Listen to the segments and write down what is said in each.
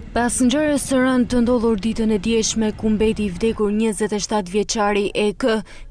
Pasëngjërës së rënë të ndodhur ditën e djeshme ku mbeti i vdekur 27 vjeçari EK,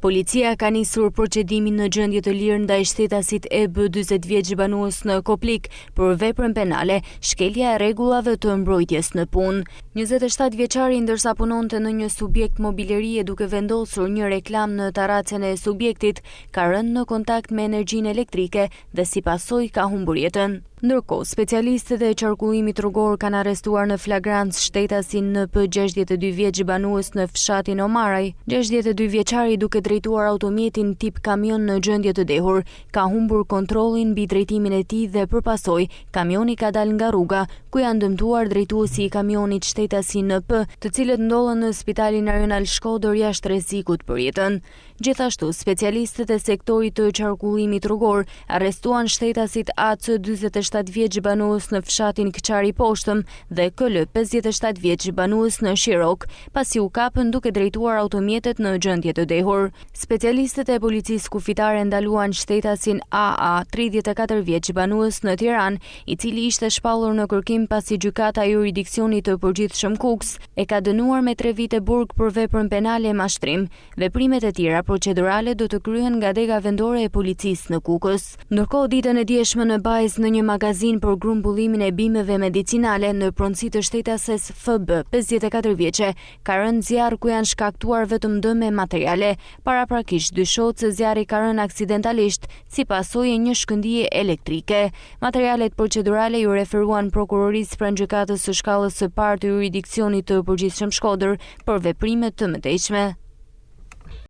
policia ka nisur procedimin në gjendje të lirë ndaj shtetasit EB 40 vjeç banues në Koplik për veprën penale, shkelja e rregullave të mbrojtjes në punë. 27 vjeçari ndërsa punonte në një subjekt mobilerie duke vendosur një reklam në taracen e subjektit, ka rënë në kontakt me energjinë elektrike dhe si pasojë ka humbur jetën. Ndërkohë, specialistët e qarkullimit rrugor kanë arrestuar në flagrancë shtetasin NP 62 vjeç banues në fshatin Omaraj. 62 vjeçari duke drejtuar automjetin tip kamion në gjendje të dehur, ka humbur kontrollin mbi drejtimin e tij dhe përpasoj kamioni ka dalë nga rruga, ku janë dëmtuar drejtuesi i kamionit shtetasi NP, të cilët ndodhen në Spitalin Rajonal Shkodër jashtë rrezikut për jetën. Gjithashtu, specialistët e sektorit të qarkullimit rrugor arrestuan shtetasit AC 47 vjeç banues në fshatin Këqari Poshtëm dhe KL 57 vjeç banues në Shirok, pasi u kapën duke drejtuar automjetet në gjendje të dehur. Specialistët e policisë kufitare ndaluan shtetasin AA 34 vjeç banues në Tiranë, i cili ishte shpallur në kërkim pasi gjykata e jurisdiksionit të përgjithshëm Kuks e ka dënuar me 3 vite burg për veprën penale e mashtrim. Veprimet e tjera procedurale do të kryhen nga dega vendore e policisë në Kukës. Ndërkohë, ditën e djeshme në Bajzë në një magazin për grumbullimin e bimeve medicinale në pronësi të shtetases FB 54 vjeçe, ka rënë zjarr ku janë shkaktuar vetëm dëme materiale. Paraprakisht dyshohet se zjarri ka rënë aksidentalisht si pasojë e një shkëndije elektrike. Materialet procedurale ju referuan prokurorisë pranë gjykatës së shkallës së parë të jurisdiksionit të përgjithshëm Shkodër për veprime të mëtejshme.